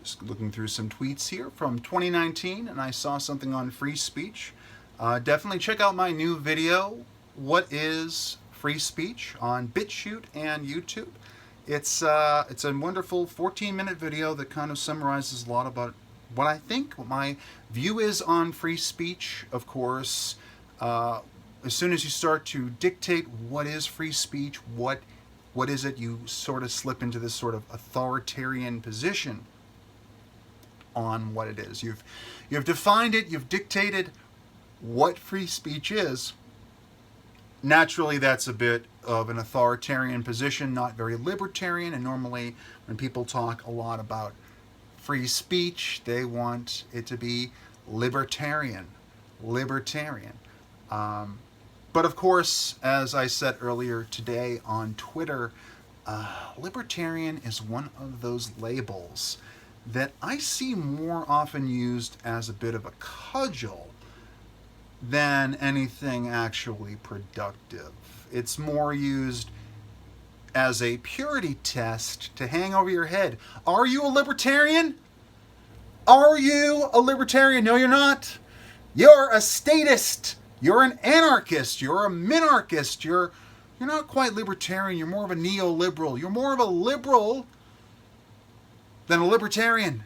Just looking through some tweets here from 2019, and I saw something on free speech. Definitely check out my new video, What is Free Speech, on BitChute and YouTube. It's a wonderful 14-minute video that kind of summarizes a lot about what I think, what my view is on free speech. Of course, as soon as you start to dictate what is free speech, what is it, you sort of slip into this sort of authoritarian position on what it is. You've defined it, you've dictated what free speech is. Naturally, that's a bit of an authoritarian position, not very libertarian, and normally when people talk a lot about free speech, they want it to be libertarian. But of course, as I said earlier today on Twitter, libertarian is one of those labels that I see more often used as a bit of a cudgel than anything actually productive. It's more used as a purity test to hang over your head. Are you a libertarian? Are you a libertarian? No, you're not. You're a statist. You're an anarchist. You're a minarchist. You're not quite libertarian. You're more of a neoliberal. You're more of a liberal than a libertarian.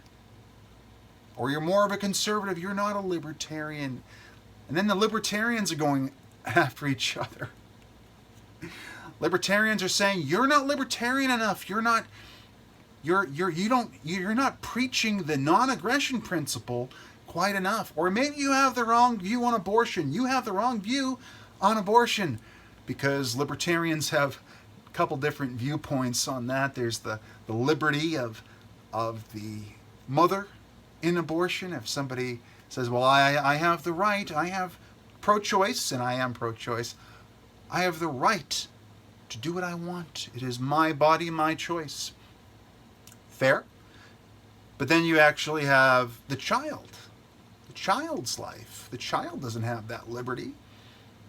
Or you're more of a conservative. You're not a libertarian. And then the libertarians are going after each other. Libertarians are saying, you're not libertarian enough. You're not preaching the non-aggression principle quite enough. Or maybe you have the wrong view on abortion. You have the wrong view on abortion. Because libertarians have a couple different viewpoints on that. There's the liberty of the mother in abortion. If somebody says, well, I have the right, I have pro-choice, and I am pro-choice, I have the right to do what I want. It is my body, my choice. Fair? But then you actually have the child's life. The child doesn't have that liberty.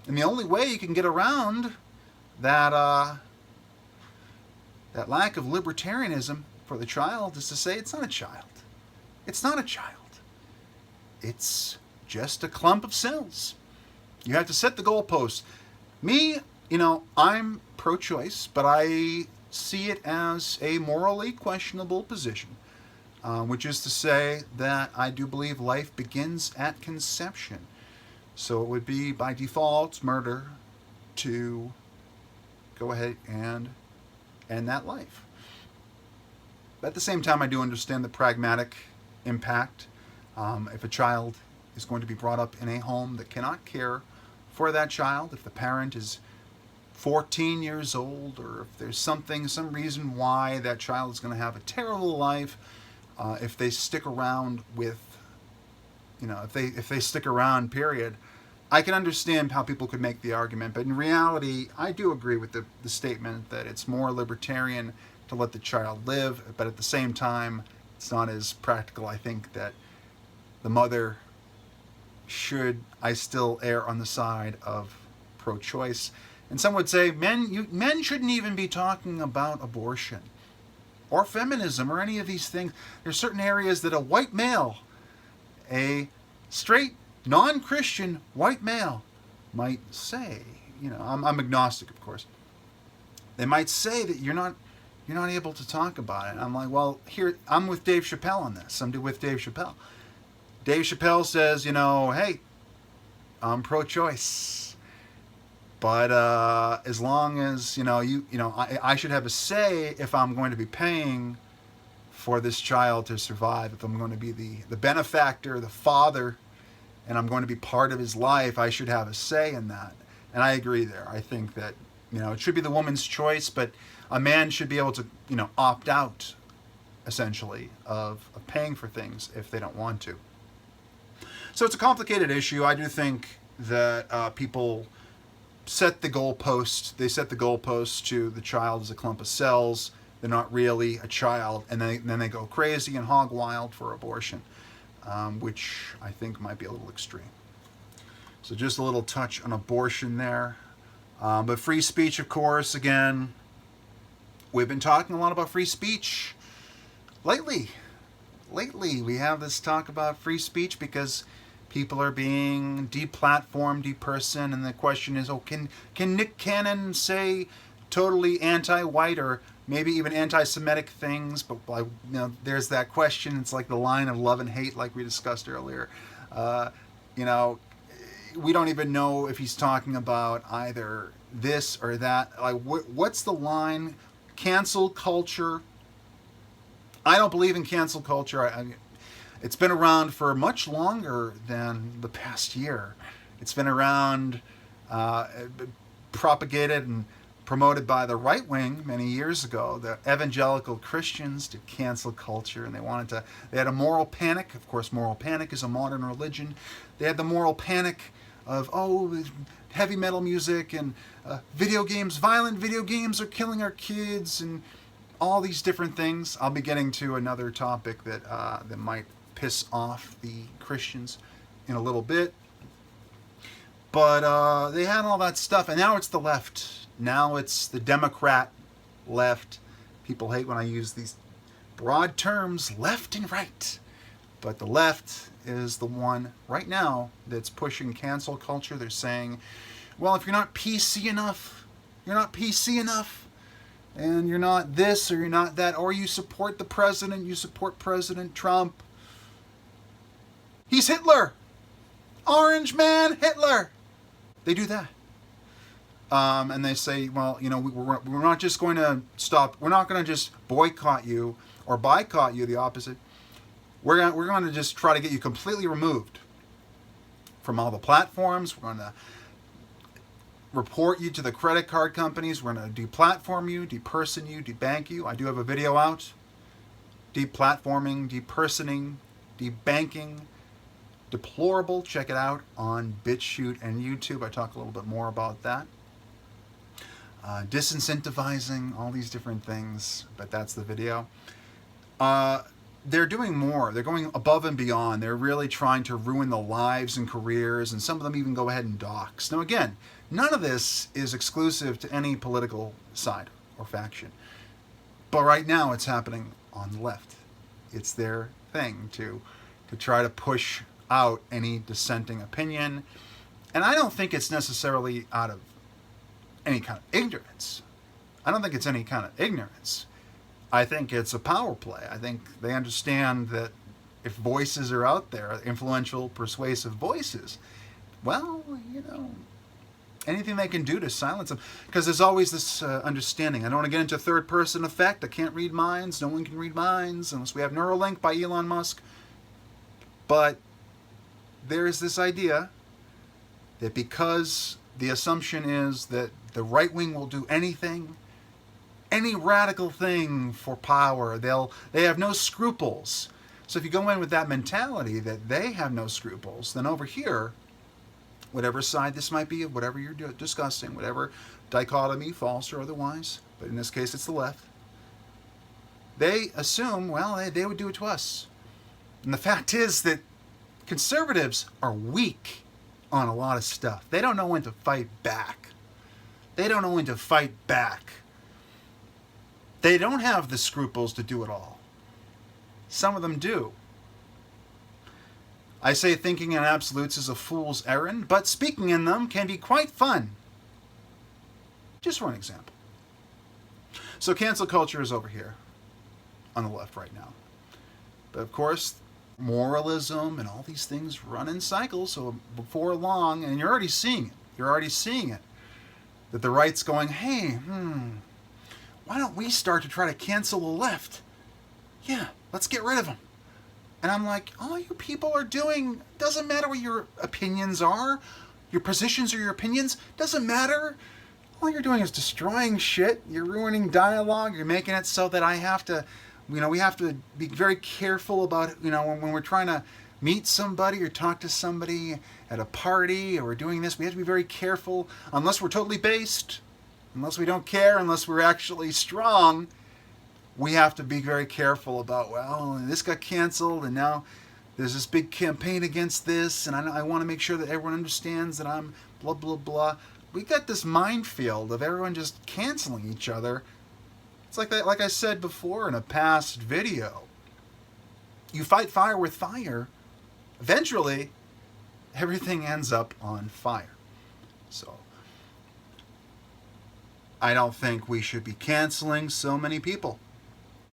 And the only way you can get around that lack of libertarianism for the child is to say it's not a child. It's not a child. It's just a clump of cells. You have to set the goalposts. Me, I'm pro-choice, but I see it as a morally questionable position, which is to say that I do believe life begins at conception. So it would be, by default, murder to go ahead and end that life. But at the same time, I do understand the pragmatic impact. If a child is going to be brought up in a home that cannot care for that child, if the parent is 14 years old, or if there's some reason why that child is going to have a terrible life, if they stick around if they stick around, period, I can understand how people could make the argument. But in reality, I do agree with the statement that it's more libertarian to let the child live, but at the same time, it's not as practical. I think that the mother should, I still err on the side of pro-choice. And some would say men shouldn't even be talking about abortion or feminism or any of these things. There's certain areas that a white male, a straight, non-Christian white male might say, I'm agnostic, of course. They might say that you're not able to talk about it. And I'm like, well, here, I'm with Dave Chappelle on this. I'm with Dave Chappelle. Dave Chappelle says, hey, I'm pro-choice. But as long as, I should have a say if I'm going to be paying for this child to survive, if I'm going to be the benefactor, the father, and I'm going to be part of his life, I should have a say in that. And I agree there. I think that, it should be the woman's choice, but a man should be able to, opt out, essentially, of paying for things if they don't want to. So it's a complicated issue. I do think that people set the goalpost. They set the goalpost to the child as a clump of cells. They're not really a child, and then they go crazy and hog wild for abortion, which I think might be a little extreme. So just a little touch on abortion there. But free speech, of course, again, we've been talking a lot about free speech lately. lately we have this talk about free speech because people are being deplatformed, depersoned, and the question is, oh, can Nick Cannon say totally anti-white or maybe even anti-Semitic things? But there's that question. It's like the line of love and hate, like we discussed earlier. You know, we don't even know if he's talking about either this or that. Like, what's the line? Cancel culture. I don't believe in cancel culture. It's been around for much longer than the past year. It's been around, propagated and promoted by the right wing many years ago. The evangelical Christians did cancel culture, and they had a moral panic. Of course, moral panic is a modern religion. They had the moral panic of, heavy metal music and video games, violent video games are killing our kids, and all these different things. I'll be getting to another topic that might piss off the Christians in a little bit. But they had all that stuff, and now it's the left. Now it's the Democrat left. People hate when I use these broad terms, left and right. But the left is the one right now that's pushing cancel culture. They're saying, well, if you're not PC enough, and you're not this or you're not that, or you support the president, you support President Trump. He's Hitler. Orange man Hitler. They do that. And they say, well, we're not just going to stop. We're not going to just boycott you or boycott you, the opposite. We're going to just try to get you completely removed from all the platforms. We're going to report you to the credit card companies. We're going to deplatform you, deperson you, debank you. I do have a video out. Deplatforming, depersoning, debanking. Deplorable. Check it out on BitChute and YouTube. I talk a little bit more about that. Disincentivizing, all these different things, but that's the video. They're doing more. They're going above and beyond. They're really trying to ruin the lives and careers, and some of them even go ahead and dox. Now again, none of this is exclusive to any political side or faction. But right now it's happening on the left. It's their thing to try to push out any dissenting opinion. And I don't think it's necessarily out of any kind of ignorance. I don't think it's any kind of ignorance. I think it's a power play. I think they understand that if voices are out there, influential, persuasive voices, well, anything they can do to silence them. Because there's always this understanding. I don't want to get into third-person effect. I can't read minds. No one can read minds unless we have Neuralink by Elon Musk. But there's this idea that because the assumption is that the right wing will do anything, any radical thing for power, they have no scruples. So if you go in with that mentality that they have no scruples, then over here, whatever side this might be, whatever you're discussing, whatever dichotomy, false or otherwise, but in this case it's the left, they assume, well, they would do it to us. And the fact is that conservatives are weak on a lot of stuff. They don't know when to fight back. They don't know when to fight back. They don't have the scruples to do it all. Some of them do. I say thinking in absolutes is a fool's errand, but speaking in them can be quite fun. Just for an example. So cancel culture is over here on the left right now. But of course, moralism and all these things run in cycles, so before long, and you're already seeing it, that the right's going, hey, why don't we start to try to cancel the left? Yeah, let's get rid of them. And I'm like, all you people are doing, doesn't matter what your opinions are, your positions or your opinions, doesn't matter. All you're doing is destroying shit, you're ruining dialogue, you're making it so that I have to, we have to be very careful about, when we're trying to meet somebody or talk to somebody at a party or we're doing this, we have to be very careful, unless we're totally based, unless we don't care, unless we're actually strong, we have to be very careful about, well, this got canceled and now there's this big campaign against this and I want to make sure that everyone understands that I'm blah, blah, blah. We got this minefield of everyone just canceling each other. It's like that, like I said before in a past video. you fight fire with fire, eventually everything ends up on fire. So I don't think we should be canceling so many people.